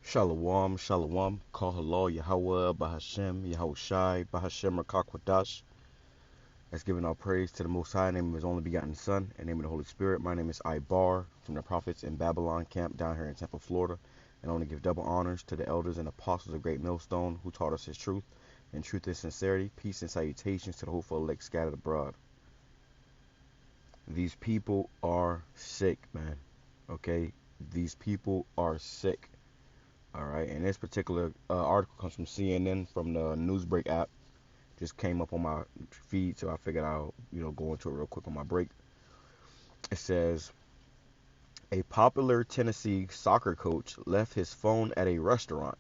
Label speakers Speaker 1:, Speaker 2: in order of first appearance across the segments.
Speaker 1: Shalom, shalom, call halal, YAHAWAH, BAHASHAM, YAHAWASHI, BAHASHAM, QADASH. That's giving our praise to the Most High, in the name of His only begotten Son, in the name of the Holy Spirit. My name is Ibar, from the prophets in Babylon camp down here in Tampa, Florida. And I want to give double honors to the elders and apostles of Great Millstone who taught us His truth, and truth and sincerity. Peace and salutations to the hopeful elect scattered abroad. These people are sick, man. Okay? These people are sick. All right, and this particular article comes from CNN from the Newsbreak app. Just came up on my feed, so I figured I'll go into it real quick on my break. It says a popular Tennessee soccer coach left his phone at a restaurant.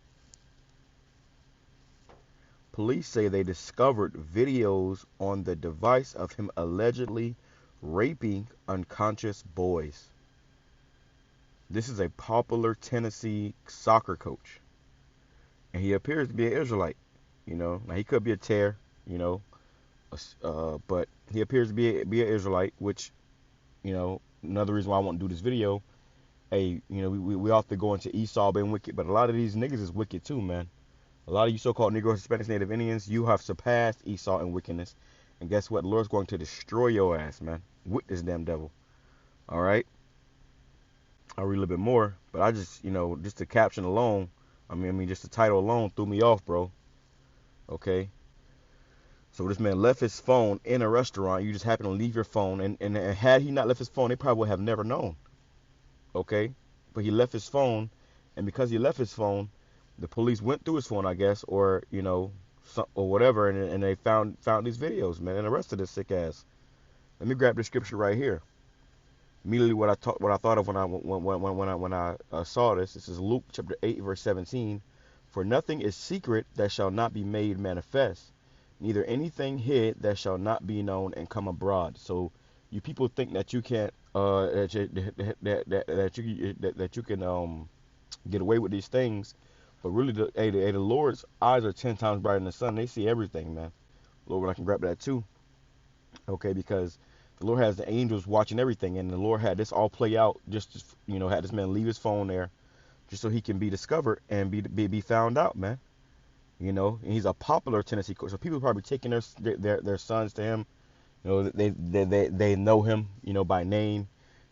Speaker 1: Police say they discovered videos on the device of him allegedly raping unconscious boys. This is a popular Tennessee soccer coach, and he appears to be an Israelite. Now he could be a tear, but he appears to be an Israelite, which, another reason why I want to do this video. Hey, we often go into Esau being wicked, but a lot of these niggas is wicked too, man. A lot of you so-called Negroes, Hispanics, Native Indians, you have surpassed Esau in wickedness, and guess what? The Lord's going to destroy your ass, man, with this damn devil. All right. I'll read a little bit more, but I just, just the caption alone, just the title alone threw me off, bro. Okay. So this man left his phone in a restaurant. You just happen to leave your phone, and had he not left his phone, they probably would have never known. Okay. But he left his phone, and because he left his phone, the police went through his phone, I guess, or, or whatever, and they found these videos, man, and arrested this sick ass. Let me grab the scripture right here. Immediately, what I thought of when I saw this. This is Luke chapter 8, verse 17. For nothing is secret that shall not be made manifest, neither anything hid that shall not be known and come abroad. So, you people think that you can't that you can get away with these things, but really, the Lord's eyes are 10 times brighter than the sun. They see everything, man. Lord, I can grab that too. Okay, because the Lord has the angels watching everything, and the Lord had this all play out just had this man leave his phone there just so he can be discovered and be found out, man. And he's a popular Tennessee coach, so people are probably taking their sons to him. They know him, by name,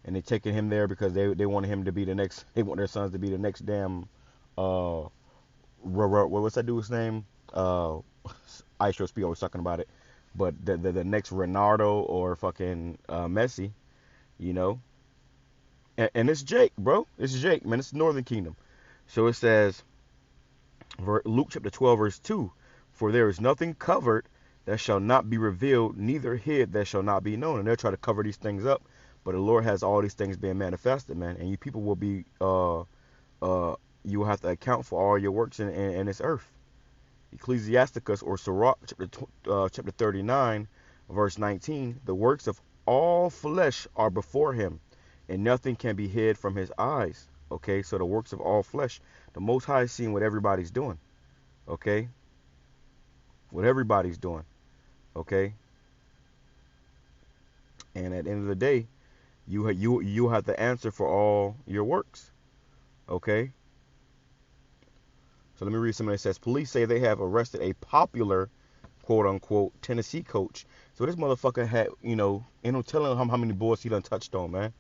Speaker 1: and they taking him there because they want him to be the next. They want their sons to be the next damn. What's that dude's name? Ice Speed always talking about it. But the next Ronaldo or fucking Messi, and it's Jake, bro. It's Jake, man. It's Northern Kingdom. So it says, Luke chapter 12, verse 2, for there is nothing covered that shall not be revealed, neither hid that shall not be known. And they'll try to cover these things up, but the Lord has all these things being manifested, man. And you people will be, you will have to account for all your works in this earth. Ecclesiasticus or Sirach chapter 39 verse 19, the works of all flesh are before him, and nothing can be hid from his eyes. Okay, so the works of all flesh, the Most High is seeing what everybody's doing. Okay, what everybody's doing. Okay, and at the end of the day, you have the answer for all your works. Okay. So let me read something that says, police say they have arrested a popular, quote unquote, Tennessee coach. So this motherfucker had, ain't no telling how many boys he done touched on, man.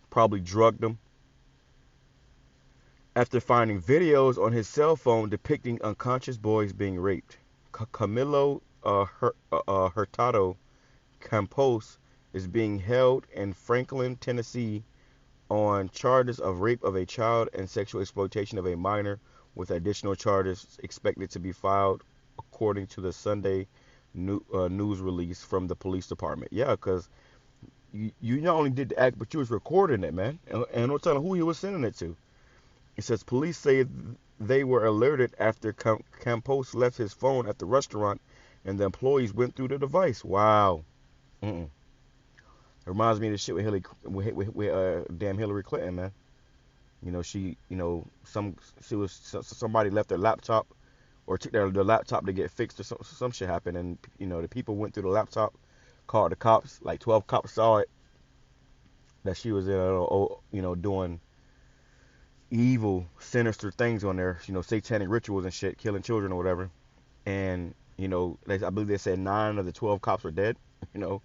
Speaker 1: Probably drugged them. After finding videos on his cell phone depicting unconscious boys being raped. Camilo Hurtado Campos is being held in Franklin, Tennessee on charges of rape of a child and sexual exploitation of a minor, with additional charges expected to be filed, according to the Sunday news release from the police department. Yeah, because you not only did the act, but you was recording it, man. And no telling who he was sending it to. It says police say they were alerted after Campos left his phone at the restaurant, and the employees went through the device. Wow. It reminds me of the shit with damn Hillary Clinton, man. Somebody left their laptop or took their laptop to get fixed, or some shit happened, and the people went through the laptop, called the cops. Like 12 cops saw it, that she was doing evil, sinister things on there, satanic rituals and shit, killing children or whatever. And, I believe they said 9 of the 12 cops were dead, you know,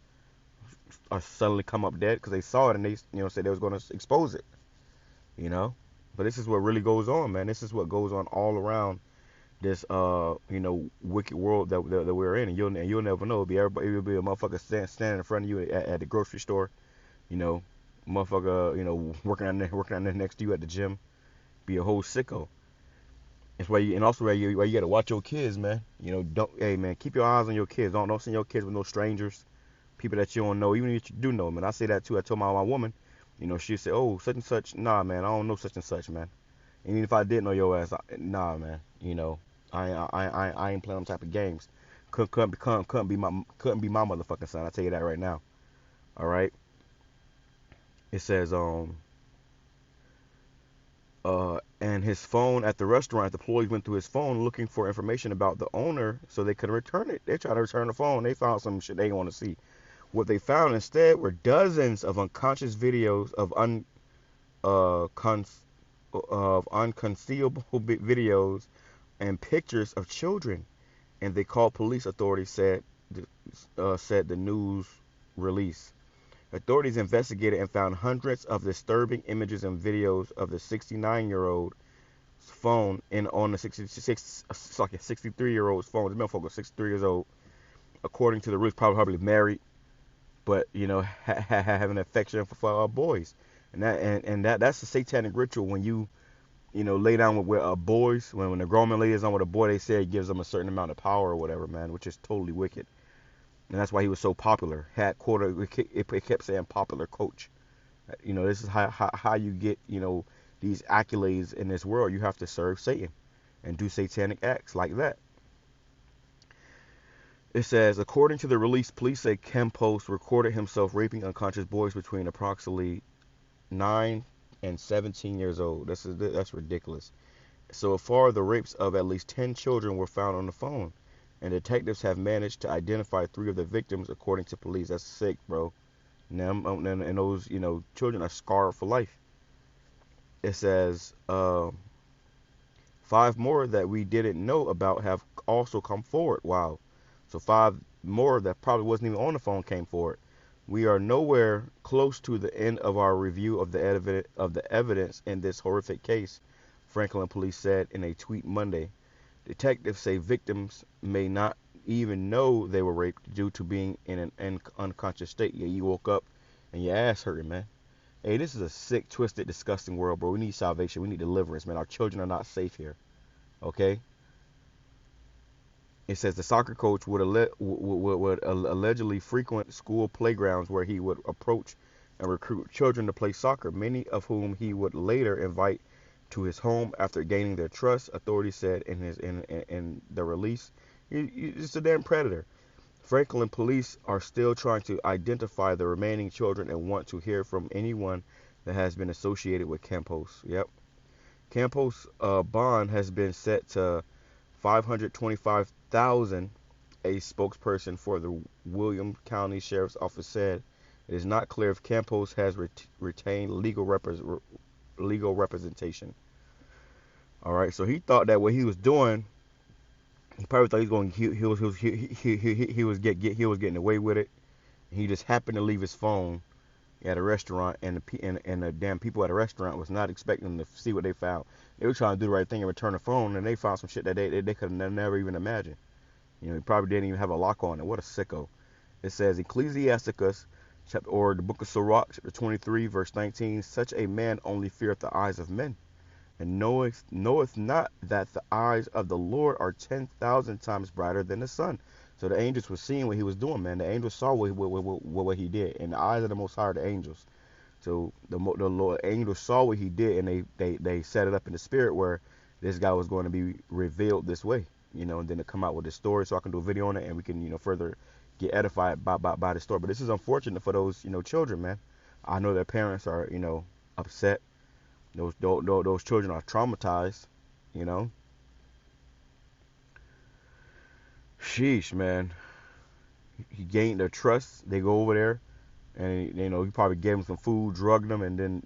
Speaker 1: or suddenly come up dead because they saw it and they, said they was going to expose it, you know. But this is what really goes on, man. This is what goes on all around this, wicked world that we're in. And you'll never know. It'll be a motherfucker standing in front of you at the grocery store, you know, motherfucker, working out there next to you at the gym. Be a whole sicko. It's why and also why you gotta watch your kids, man. Hey man, keep your eyes on your kids. Don't send your kids with no strangers, people that you don't know, even if you do know, man. I say that too. I told my woman, she said, oh, such and such. Nah, man, I don't know such and such, man. And even if I did know your ass, nah, man. I ain't playing them type of games. Couldn't be my motherfucking son. I tell you that right now. All right. It says and his phone at the restaurant, the employees went through his phone looking for information about the owner so they could return it. They tried to return the phone. They found some shit they didn't want to see. What they found instead were dozens of unconscious videos of unconcealable videos and pictures of children. And they called police, authorities said the news release. Authorities investigated and found hundreds of disturbing images and videos of the 69-year-old's phone and on the 63-year-old's phone. This motherfucker was 63 years old. According to the roots, probably married, but having an affection for boys. And that's a satanic ritual when you lay down with boys. When a grown man lays down with a boy, they say it gives them a certain amount of power or whatever, man, which is totally wicked. And that's why he was so popular. It kept saying popular coach. This is how you get, these accolades in this world. You have to serve Satan and do satanic acts like that. It says, according to the release, police say Campos recorded himself raping unconscious boys between approximately 9 and 17 years old. That's ridiculous. So far, the rapes of at least 10 children were found on the phone. And detectives have managed to identify 3 of the victims, according to police. That's sick, bro. And those, children are scarred for life. It says 5 more that we didn't know about have also come forward. Wow. So 5 more that probably wasn't even on the phone came forward. We are nowhere close to the end of our review of the evidence in this horrific case, Franklin police said in a tweet Monday. Detectives say victims may not even know they were raped due to being in an unconscious state. Yeah, you woke up and your ass hurting, man. Hey, this is a sick, twisted, disgusting world, bro. We need salvation. We need deliverance, man. Our children are not safe here. Okay? It says the soccer coach would allegedly frequent school playgrounds where he would approach and recruit children to play soccer, many of whom he would later invite to his home after gaining their trust, authorities said in the release. He's just a damn predator. Franklin police are still trying to identify the remaining children and want to hear from anyone that has been associated with Campos. Yep. Campos' bond has been set to $525,000. A spokesperson for the Williams County Sheriff's Office said it is not clear if Campos has retained legal representation. All right, so he thought that what he was doing, he probably thought he was getting away with it. He just happened to leave his phone at a restaurant, and the damn people at a restaurant was not expecting to see what they found. They were trying to do the right thing and return the phone, and they found some shit that they could have never even imagined. He probably didn't even have a lock on it. What a sicko. It says Ecclesiasticus, or the book of Sirach, chapter 23, verse 19, such a man only feareth the eyes of men, and knoweth not that the eyes of the Lord are 10,000 times brighter than the sun. So the angels were seeing what he was doing, man. The angels saw what he did, and the eyes of the Most High are the angels. So the Lord angels saw what he did, and they set it up in the spirit where this guy was going to be revealed this way, and then to come out with this story, so I can do a video on it, and we can, further get edified by the story. But this is unfortunate for those, children, man. I know their parents are, upset. Those children are traumatized, Sheesh, man. He gained their trust. They go over there, and he probably gave them some food, drugged them, and then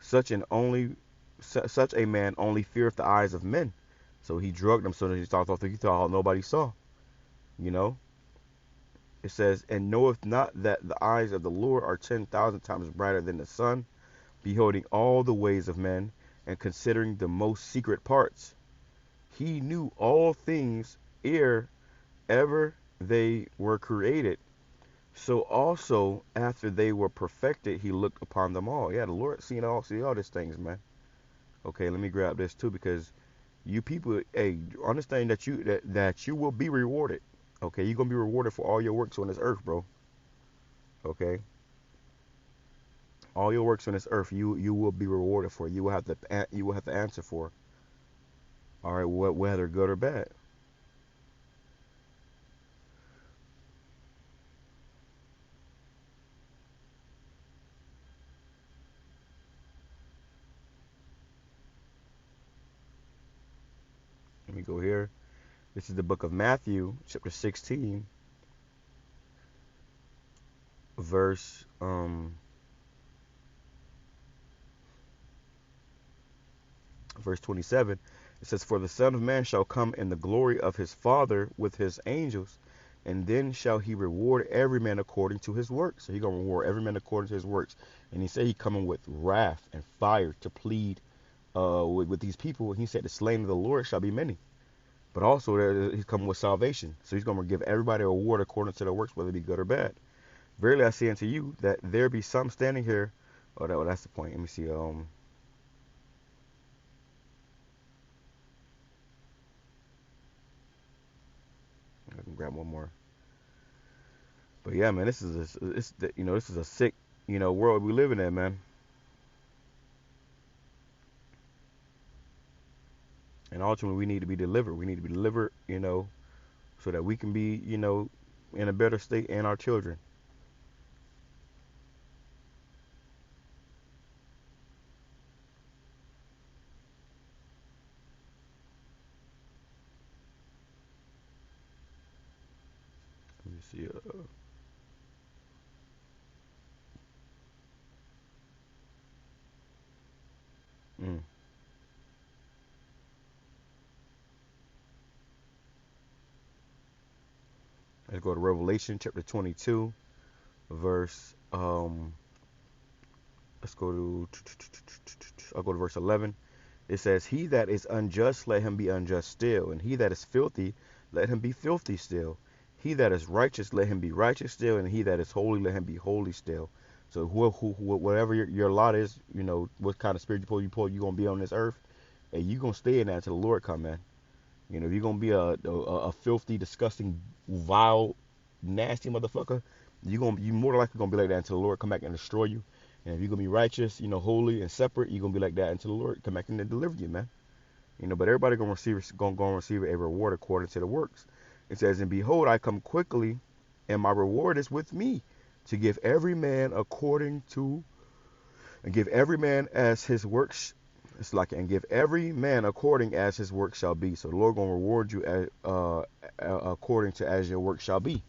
Speaker 1: Such an only such a man only feareth the eyes of men. So he drugged them so that he thought nobody saw. You know, it says, and knoweth not that the eyes of the Lord are 10,000 times brighter than the sun, beholding all the ways of men, and considering the most secret parts. He knew all things ere ever they were created. So also after they were perfected, he looked upon them all. Yeah, the Lord see all these things, man. Okay, let me grab this too, because you people, hey, understand that you will be rewarded. Okay, you're gonna be rewarded for all your works on this earth, bro. Okay, all your works on this earth, you will be rewarded for. You will have to answer for. All right, whether good or bad. Let me go here. This is the book of Matthew, chapter 16, verse verse 27. It says, for the Son of Man shall come in the glory of his Father with his angels, and then shall he reward every man according to his works. So he's going to reward every man according to his works. And he said he coming with wrath and fire to plead with these people. He said the slain of the Lord shall be many. But also he's coming with salvation. So he's going to give everybody a reward according to their works, whether it be good or bad. Verily I say unto you that there be some standing here. Oh, that's the point. Let me see. I can grab one more. But yeah, man, this is this is a sick world we living in, man. And ultimately, we need to be delivered. We need to be delivered, so that we can be, in a better state, and our children. Let me see. Mm. Let's go to Revelation chapter 22, verse. Let's go to. I'll go to verse 11. It says, he that is unjust, let him be unjust still. And he that is filthy, let him be filthy still. He that is righteous, let him be righteous still. And he that is holy, let him be holy still. So whatever your lot is, what kind of spirit you pull, you're going to be on this earth. And you're going to stay in that until the Lord come, man. If you're going to be a filthy, disgusting, vile, nasty motherfucker, you more likely going to be like that until the Lord come back and destroy you. And if you're going to be righteous, holy and separate, you're going to be like that until the Lord come back and deliver you, man. But everybody gonna receive a reward according to the works. It says, and behold, I come quickly, and my reward is with me, to give every man according to, and give every man as his works. It's like, and give every man according as his work shall be. So the Lord gonna reward you according to as your work shall be.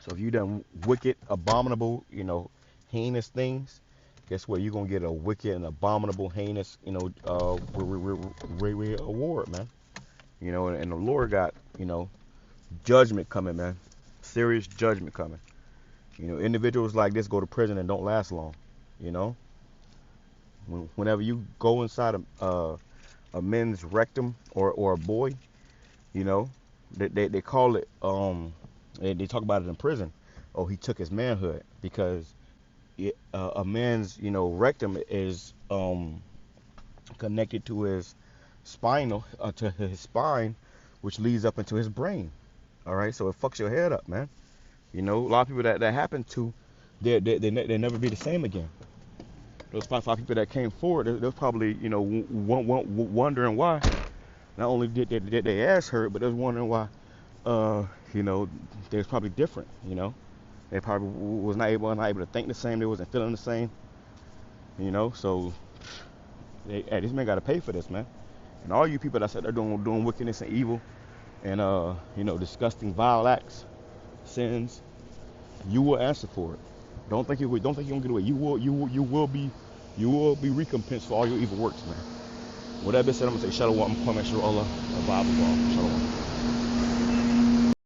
Speaker 1: So if you done wicked, abominable, heinous things, guess what? You're gonna get a wicked and abominable, heinous, reward, man. And the Lord got, judgment coming, man. Serious judgment coming. Individuals like this go to prison and don't last long. You know, whenever you go inside a men's rectum or a boy, you know, they call it they talk about it in prison. Oh, he took his manhood because a man's rectum is connected to his spinal to his spine, which leads up into his brain. All right, so it fucks your head up, man. A lot of people that happened to, they never be the same again. Those five people that came forward, they're probably wondering why. Not only did they ass hurt, but they was wondering why. They was probably different. They probably was not able to think the same. They wasn't feeling the same. So hey, this man got to pay for this, man. And all you people that said they're doing wickedness and evil and disgusting, vile acts, sins, you will answer for it. Don't think you're gonna get away. You will be You will be recompensed for all your evil works, man. With that being said, I'm going to say Shalom. I'm going to make sure Allah. Shalom.